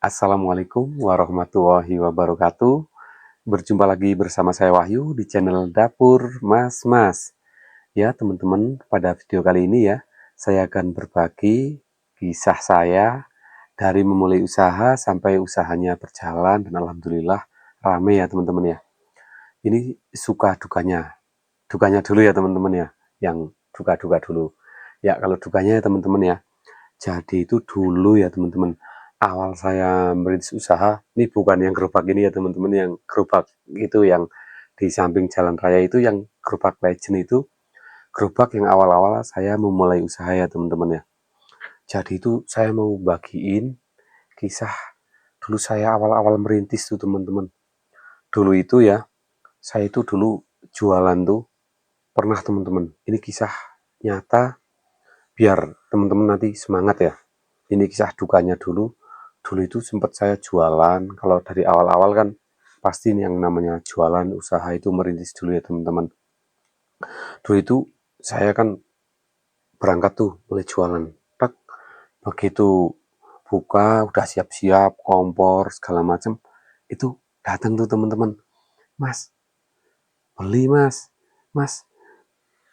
Assalamualaikum warahmatullahi wabarakatuh. Berjumpa lagi bersama saya Wahyu di channel Dapur Mas Mas. Ya teman-teman, pada video kali ini ya, saya akan berbagi kisah saya dari memulai usaha sampai usahanya berjalan dan alhamdulillah rame ya teman-teman ya. Ini suka dukanya. Dukanya dulu ya teman-teman ya, yang duka-duka dulu. Ya kalau dukanya ya teman-teman ya. Jadi itu dulu ya teman-teman, awal saya merintis usaha, ini bukan yang gerobak ini ya teman-teman, yang gerobak itu yang di samping jalan raya itu, yang gerobak legend itu, gerobak yang awal-awal saya memulai usaha ya teman-teman ya. Jadi itu saya mau bagiin kisah dulu saya awal-awal merintis tuh teman-teman. Dulu itu ya, saya itu dulu jualan tuh, pernah teman-teman, ini kisah nyata, biar teman-teman nanti semangat ya. Ini kisah dukanya dulu. Dulu itu sempat saya jualan. Kalau dari awal-awal kan pasti yang namanya jualan usaha itu merintis dulu ya teman-teman. Dulu itu saya kan berangkat tuh mulai jualan. Tak, begitu buka udah siap-siap kompor segala macam, itu datang tuh teman-teman. Mas, beli mas. Mas,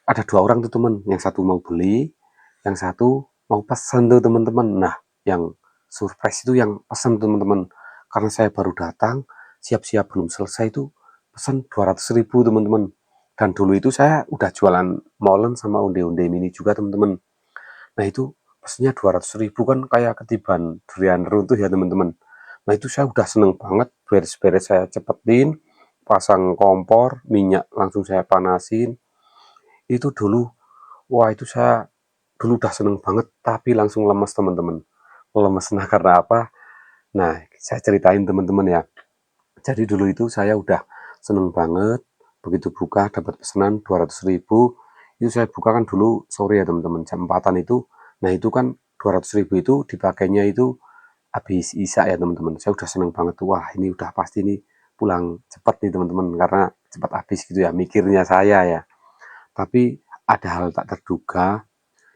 ada dua orang tuh teman. Yang satu mau beli, yang satu mau pesan tuh teman-teman. Nah, yang surprise itu yang pesan teman-teman, karena saya baru datang, siap-siap belum selesai itu pesan 200.000 teman-teman. Dan dulu itu saya udah jualan molen sama onde-onde mini juga teman-teman. Nah itu pesannya 200.000 kan kayak ketiban durian runtuh ya teman-teman. Nah itu saya udah seneng banget, beres-beres saya cepetin, pasang kompor, minyak langsung saya panasin. Itu dulu, wah itu saya dulu udah seneng banget, tapi langsung lemes teman-teman. Lemes, nah karena apa? Nah, saya ceritain teman-teman ya. Jadi dulu itu saya udah seneng banget, begitu buka dapat pesanan 200.000, itu saya buka kan dulu sore ya teman-teman, jam 4-an itu. Nah itu kan 200.000 itu dipakainya itu habis isak ya teman-teman. Saya udah seneng banget tuh, wah ini udah pasti nih pulang cepat nih teman-teman, karena cepat habis gitu ya, mikirnya saya ya. Tapi ada hal tak terduga.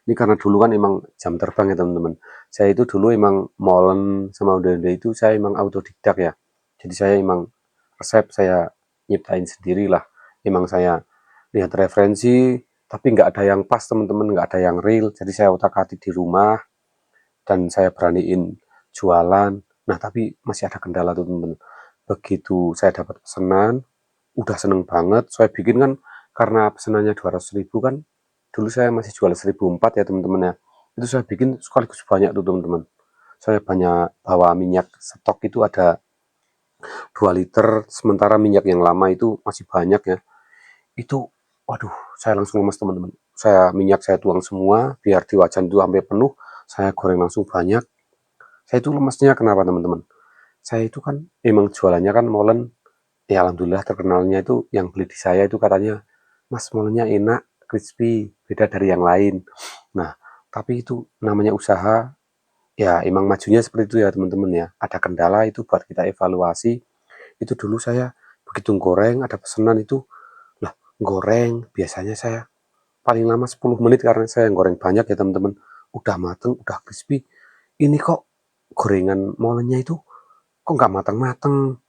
Ini karena dulu kan emang jam terbang ya teman-teman. Saya itu dulu emang molen sama udah itu saya emang autodidak ya. Jadi saya emang resep saya nyiptain sendiri lah. Emang saya lihat referensi, tapi nggak ada yang pas teman-teman, nggak ada yang real. Jadi saya otak-atik di rumah dan saya beraniin jualan. Nah tapi masih ada kendala tuh teman-teman. Begitu saya dapat pesanan, udah seneng banget. Saya bikin kan karena pesanannya 200.000 kan, dulu saya masih jual 1.400 ya teman-teman ya. Itu saya bikin sekaligus banyak tuh teman-teman. Saya banyak bawa minyak stok itu ada 2 liter, sementara minyak yang lama itu masih banyak ya. Itu waduh, saya langsung lemas teman-teman. Minyak saya tuang semua biar di wajan itu sampai penuh, saya goreng langsung banyak. Saya itu lemesnya kenapa teman-teman? Saya itu kan emang jualannya kan molen, ya alhamdulillah terkenalnya itu yang beli di saya itu katanya, Mas molennya enak, crispy, beda dari yang lain. Nah, tapi itu namanya usaha, ya emang majunya seperti itu ya teman-teman ya. Ada kendala itu buat kita evaluasi. Itu dulu saya begitu goreng, ada pesanan itu, lah goreng, biasanya saya paling lama 10 menit karena saya goreng banyak ya teman-teman. Udah mateng, udah crispy. Ini kok gorengan molennya itu kok nggak matang-matang.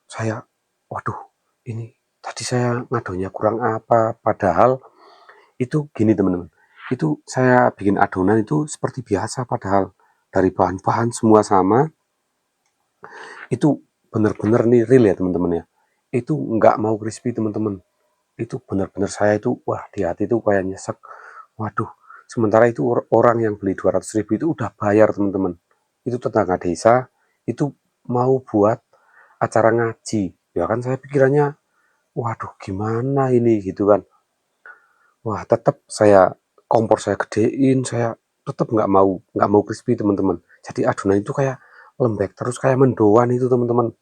Saya, waduh, ini tadi saya ngadonya kurang apa, padahal itu gini teman-teman, itu saya bikin adonan itu seperti biasa, padahal dari bahan-bahan semua sama, itu bener-bener nih real ya teman-teman ya, itu nggak mau crispy teman-teman, itu bener-bener saya itu, wah di hati itu kayak nyesek, waduh, sementara itu orang yang beli 200.000 itu udah bayar teman-teman, itu tetangga desa, itu mau buat acara ngaji, ya kan saya pikirannya, waduh gimana ini gitu kan. Wah tetap saya kompor saya gedein, saya tetap nggak mau crispy teman-teman. Jadi adonan itu kayak lembek terus kayak mendoan itu teman-teman.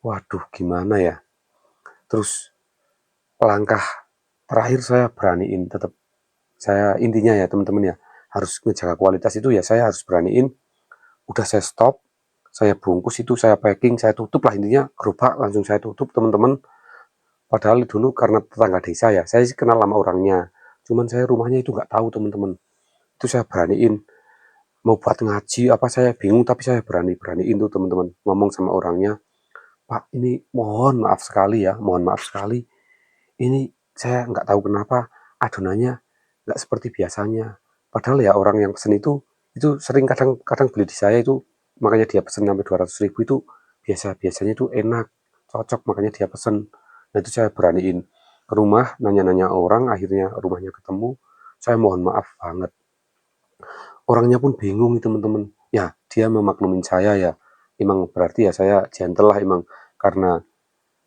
Waduh gimana ya. Terus langkah terakhir saya beraniin tetap, saya intinya ya teman-teman ya, harus menjaga kualitas itu ya, saya harus beraniin, udah saya stop, saya bungkus itu, saya packing, saya tutup lah, intinya gerobak langsung saya tutup teman-teman. Padahal dulu karena tetangga desa ya, saya kenal sama orangnya. Cuman saya rumahnya itu nggak tahu teman-teman. Itu saya beraniin. mau buat ngaji apa saya bingung, tapi saya beraniin tuh teman-teman ngomong sama orangnya, "Pak, ini mohon maaf sekali ya, mohon maaf sekali. Ini saya nggak tahu kenapa adonannya nggak seperti biasanya." Padahal ya orang yang pesen itu sering kadang beli di saya itu, makanya dia pesen sampai 200.000 itu biasanya itu enak, cocok makanya dia pesen. Nah itu saya beraniin ke rumah, nanya-nanya orang, akhirnya rumahnya ketemu, saya mohon maaf banget. Orangnya pun bingung nih teman-teman. Ya, dia memaklumin saya ya. Emang berarti ya saya gentle lah emang karena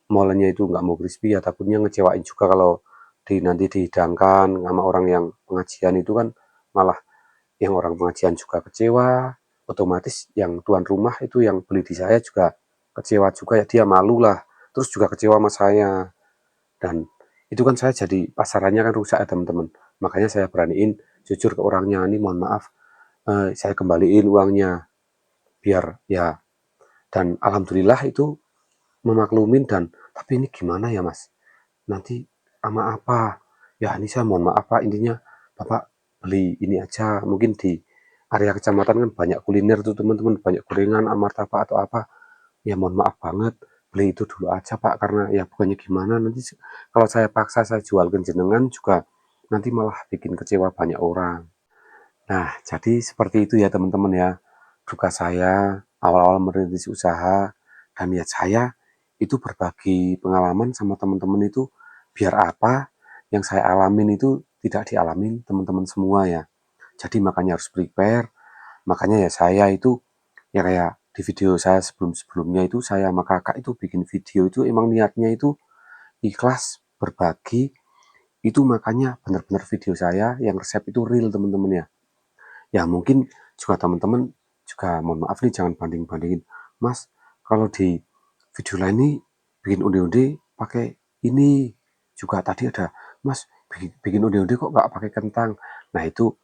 molennya itu nggak mau crispy ya takutnya ngecewain juga kalau nanti dihidangkan sama orang yang pengajian itu kan malah yang orang pengajian juga kecewa, otomatis yang tuan rumah itu yang beli di saya juga kecewa juga ya dia malu lah, terus juga kecewa sama saya dan itu kan saya jadi pasarannya kan rusak ya teman-teman. Makanya saya beraniin jujur ke orangnya, ini mohon maaf saya kembaliin uangnya biar ya, dan alhamdulillah itu memaklumin dan tapi ini gimana ya mas nanti sama apa ya, ini saya mohon maaf pak, intinya bapak beli ini aja, mungkin di area kecamatan kan banyak kuliner tuh teman-teman, banyak gorengan martabak atau apa ya, mohon maaf banget beli itu dulu aja pak, karena ya bukannya gimana nanti kalau saya paksa saya jual ke jenengan juga nanti malah bikin kecewa banyak orang. Nah, jadi seperti itu ya teman-teman ya, duka saya awal-awal merintis usaha, dan ya saya itu berbagi pengalaman sama teman-teman itu biar apa yang saya alamin itu tidak dialamin teman-teman semua ya. Jadi makanya harus prepare, makanya ya saya itu ya kayak di video saya sebelum-sebelumnya itu saya sama kakak itu bikin video itu emang niatnya itu ikhlas berbagi, itu makanya benar-benar video saya yang resep itu real teman-teman ya. Ya mungkin juga teman-teman juga mohon maaf nih jangan banding-bandingin. Mas, kalau di video lain nih bikin onde-onde pakai ini juga tadi ada Mas bikin onde-onde kok nggak pakai kentang. Nah itu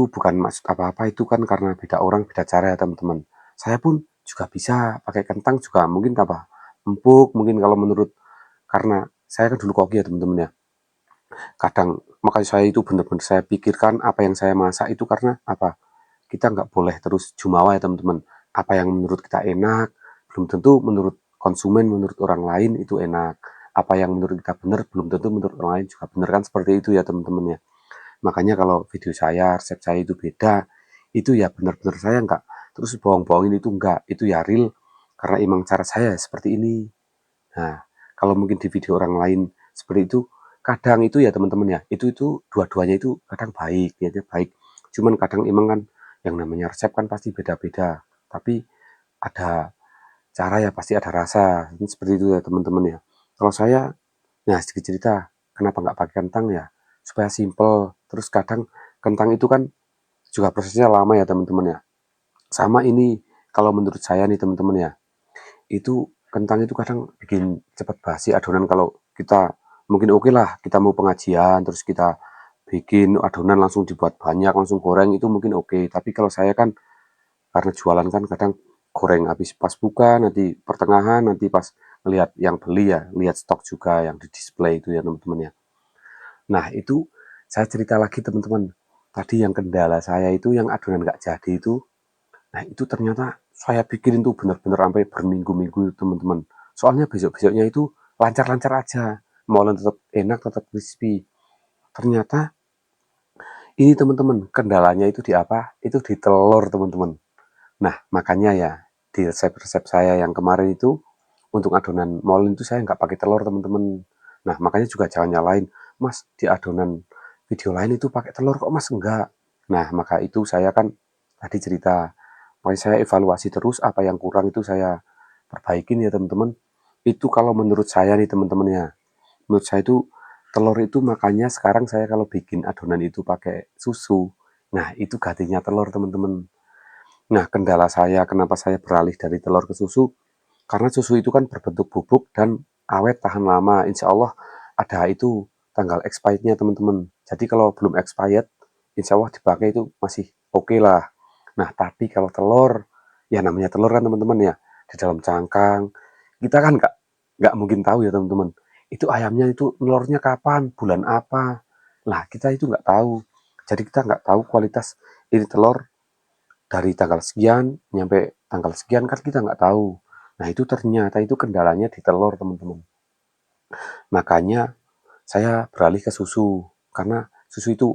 bukan maksud apa-apa, itu kan karena beda orang beda cara ya teman-teman. Saya pun juga bisa pakai kentang juga mungkin apa empuk mungkin kalau menurut, karena saya kan dulu koki ya teman-teman ya. Kadang makanya saya itu benar-benar saya pikirkan apa yang saya masak itu karena apa? Kita nggak boleh terus jumawa ya teman-teman. Apa yang menurut kita enak, belum tentu menurut konsumen, menurut orang lain itu enak. Apa yang menurut kita benar, belum tentu menurut orang lain juga benar, kan seperti itu ya teman-teman ya. Makanya kalau video saya, resep saya itu beda, itu ya benar-benar saya nggak terus bohong-bohongin, itu enggak, itu ya real karena emang cara saya seperti ini. Nah, kalau mungkin di video orang lain seperti itu, kadang itu ya teman-teman ya, itu dua-duanya itu kadang baik, niatnya baik. Cuman kadang emang kan yang namanya resep kan pasti beda-beda. Tapi ada cara ya pasti ada rasa. Ini seperti itu ya teman-teman ya. Kalau saya, nah sedikit cerita, kenapa nggak pakai kentang ya? Supaya simple. Terus kadang kentang itu kan juga prosesnya lama ya teman-teman ya. Sama ini, kalau menurut saya nih teman-teman ya, itu kentang itu kadang bikin cepat basi adonan kalau kita mungkin oke lah kita mau pengajian terus kita bikin adonan langsung dibuat banyak langsung goreng itu mungkin oke, tapi kalau saya kan karena jualan kan kadang goreng habis pas buka nanti pertengahan nanti pas ngelihat yang beli ya lihat stok juga yang di display itu ya teman-teman ya. Nah itu saya cerita lagi teman-teman, tadi yang kendala saya itu yang adonan nggak jadi itu. Nah itu ternyata saya pikirin tuh bener-bener sampai berminggu-minggu teman-teman. Soalnya besok-besoknya itu lancar-lancar aja. Molen tetap enak, tetap crispy. Ternyata ini teman-teman, kendalanya itu di apa? Itu di telur teman-teman. Nah makanya ya di resep-resep saya yang kemarin itu untuk adonan molen itu saya nggak pakai telur teman-teman. Nah makanya juga jangan nyalain, Mas di adonan video lain itu pakai telur kok Mas enggak. Nah maka itu saya kan tadi cerita, makanya saya evaluasi terus apa yang kurang itu saya perbaikin ya teman-teman. Itu kalau menurut saya nih teman-teman ya, menurut saya itu telur itu makanya sekarang saya kalau bikin adonan itu pakai susu. Nah itu gantinya telur teman-teman. Nah kendala saya kenapa saya beralih dari telur ke susu, karena susu itu kan berbentuk bubuk dan awet tahan lama. Insya Allah ada itu tanggal expirednya teman-teman. Jadi kalau belum expired, insya Allah dipakai itu masih oke lah. Nah tapi kalau telur, ya namanya telur kan teman-teman ya, di dalam cangkang, kita kan nggak mungkin tahu ya teman-teman. Itu ayamnya itu telurnya kapan, bulan apa. Nah kita itu nggak tahu. Jadi kita nggak tahu kualitas ini telur dari tanggal sekian nyampe tanggal sekian kan kita nggak tahu. Nah itu ternyata itu kendalanya di telur teman-teman. Makanya saya beralih ke susu, karena susu itu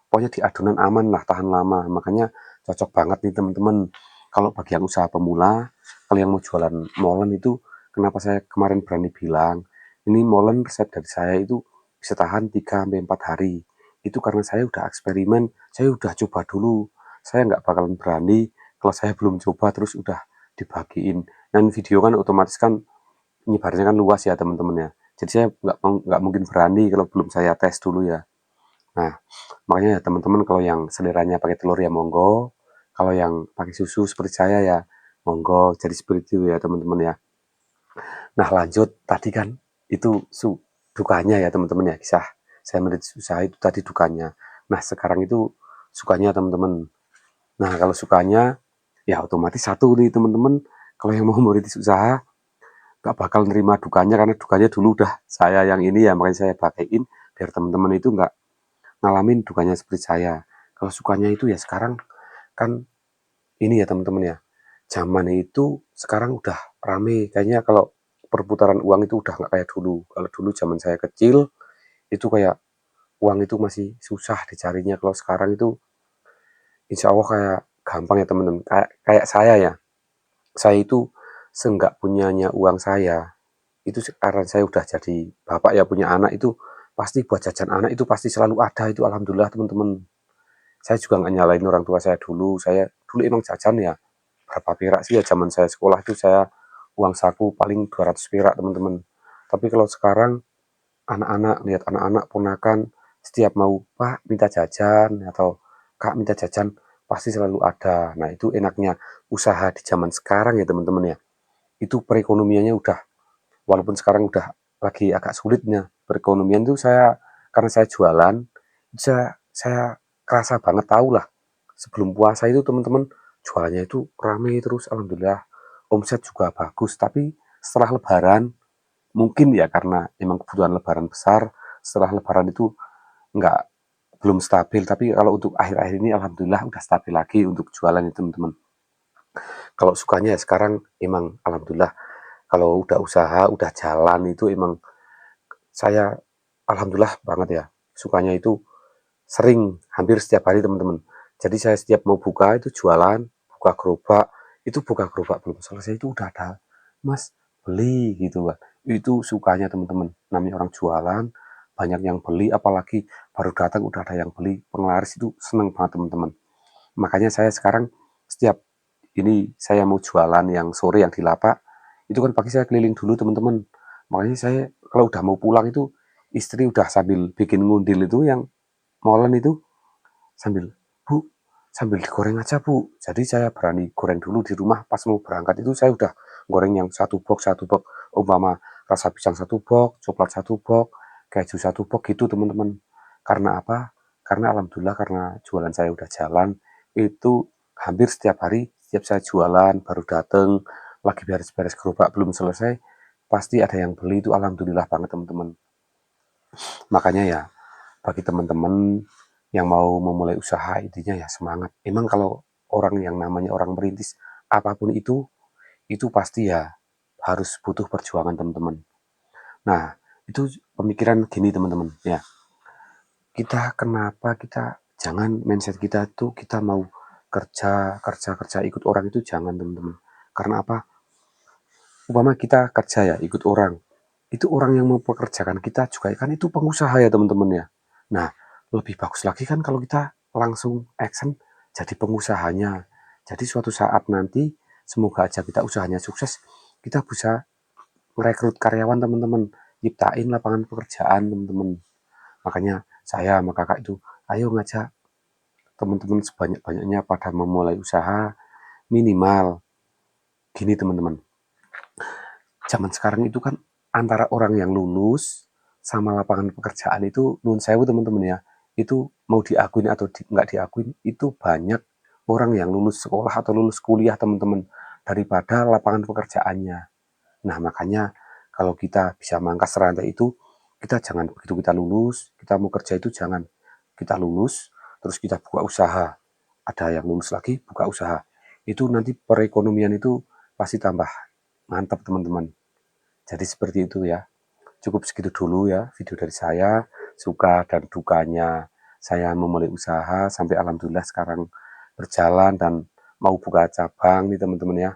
pokoknya di adonan aman lah, tahan lama. Makanya cocok banget nih teman-teman. Kalau bagi yang usaha pemula, kalau yang mau jualan molen itu, kenapa saya kemarin berani bilang, ini molen resep dari saya itu bisa tahan 3-4 hari. Itu karena saya udah eksperimen, saya udah coba dulu. Saya nggak bakalan berani kalau saya belum coba terus udah dibagiin. Dan video kan otomatis kan nyebarnya kan luas ya teman-teman ya. Jadi saya nggak mungkin berani kalau belum saya tes dulu ya. Nah, makanya ya teman-teman kalau yang seleranya pakai telur ya monggo, kalau yang pakai susu seperti saya ya monggo. Jadi seperti itu ya teman-teman ya. Nah lanjut tadi kan itu dukanya ya teman-teman ya, kisah saya merintis usaha itu tadi dukanya. Nah sekarang itu sukanya teman-teman. Nah kalau sukanya ya otomatis satu nih teman-teman, kalau yang mau merintis usaha gak bakal nerima dukanya, karena dukanya dulu udah saya yang ini ya, makanya saya pakaiin biar teman-teman itu nggak ngalamin dukanya seperti saya. Kalau sukanya itu ya sekarang kan ini ya teman-teman ya, zaman itu sekarang udah rame kayaknya. Kalau perputaran uang itu udah nggak kayak dulu. Kalau dulu zaman saya kecil itu kayak uang itu masih susah dicarinya. Kalau sekarang itu insya Allah kayak gampang ya teman-teman. Kayak saya ya, saya itu seenggak punyanya uang saya itu sekarang saya udah jadi bapak ya, punya anak itu pasti buat jajan anak itu pasti selalu ada. Itu alhamdulillah teman-teman. Saya juga nggak nyalain orang tua saya dulu. Saya dulu emang jajan ya berapa perak sih ya, zaman saya sekolah itu saya uang saku paling 200 perak teman-teman. Tapi kalau sekarang anak-anak, lihat anak-anak ponakan setiap mau pak minta jajan atau kak minta jajan pasti selalu ada. Nah itu enaknya usaha di zaman sekarang ya teman-teman ya. Itu perekonomiannya udah, walaupun sekarang udah lagi agak sulitnya perekonomian tuh, saya karena saya jualan, saya kerasa banget tahu lah. Sebelum puasa itu teman-teman jualannya itu rame terus, alhamdulillah omset juga bagus. Tapi setelah lebaran mungkin ya karena emang kebutuhan lebaran besar, setelah lebaran itu nggak belum stabil. Tapi kalau untuk akhir-akhir ini alhamdulillah udah stabil lagi untuk jualan itu teman-teman. Kalau sukanya ya sekarang emang alhamdulillah kalau udah usaha udah jalan itu emang saya alhamdulillah banget ya, sukanya itu sering hampir setiap hari teman-teman. Jadi saya setiap mau buka itu jualan, buka gerobak, itu buka gerobak belum selesai itu udah ada mas beli gitu Pak. Itu sukanya teman-teman, namanya orang jualan banyak yang beli, apalagi baru datang udah ada yang beli, penglaris itu seneng banget teman-teman. Makanya saya sekarang setiap ini saya mau jualan yang sore yang di lapak, itu kan pagi saya keliling dulu teman-teman. Makanya saya kalau udah mau pulang itu istri udah sambil bikin ngundil itu yang molen itu, sambil bu sambil digoreng aja bu. Jadi saya berani goreng dulu di rumah, pas mau berangkat itu saya udah goreng yang satu box umpama rasa pisang satu box, coklat satu box, keju satu box gitu teman-teman. Karena apa? Karena alhamdulillah karena jualan saya udah jalan itu hampir setiap hari, setiap saya jualan baru dateng lagi beres-beres gerobak belum selesai pasti ada yang beli. Itu alhamdulillah banget teman-teman. Makanya ya bagi teman-teman yang mau memulai usaha, intinya ya semangat. Emang kalau orang yang namanya orang merintis apapun itu pasti ya harus butuh perjuangan teman-teman. Nah itu pemikiran gini teman-teman ya, kita kenapa kita jangan mindset kita tuh kita mau kerja kerja kerja ikut orang, itu jangan teman-teman. Karena apa, umpama kita kerja ya ikut orang, itu orang yang mempekerjakan kita juga kan itu pengusaha ya teman-teman ya. Nah lebih bagus lagi kan kalau kita langsung action jadi pengusahanya. Jadi suatu saat nanti semoga aja kita usahanya sukses, kita bisa merekrut karyawan teman-teman, nyiptain lapangan pekerjaan teman-teman. Makanya saya sama kakak itu ayo ngajak teman-teman sebanyak-banyaknya pada memulai usaha. Minimal gini teman-teman, zaman sekarang itu kan antara orang yang lulus sama lapangan pekerjaan itu nun sewu teman-teman ya, itu mau diakuin atau nggak diakuin itu banyak orang yang lulus sekolah atau lulus kuliah teman-teman daripada lapangan pekerjaannya. Nah makanya kalau kita bisa mangkas rantai itu, kita jangan begitu kita lulus kita mau kerja itu jangan kita lulus terus kita buka usaha. ada yang lulus lagi buka usaha. Itu nanti perekonomian itu pasti tambah mantap teman-teman. Jadi seperti itu ya. Cukup segitu dulu ya video dari saya, suka dan dukanya saya memulai usaha sampai alhamdulillah sekarang berjalan dan mau buka cabang nih teman-teman ya.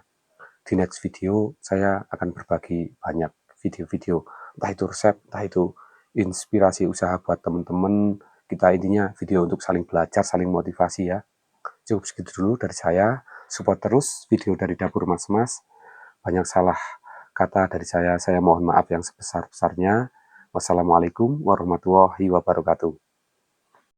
Di next video saya akan berbagi banyak video-video, entah itu resep, entah itu inspirasi usaha buat teman-teman. Kita intinya video untuk saling belajar, saling motivasi ya. Cukup segitu dulu dari saya. Support terus video dari Dapur Mas-Mas. Banyak salah kata dari saya mohon maaf yang sebesar-besarnya. Wassalamualaikum warahmatullahi wabarakatuh.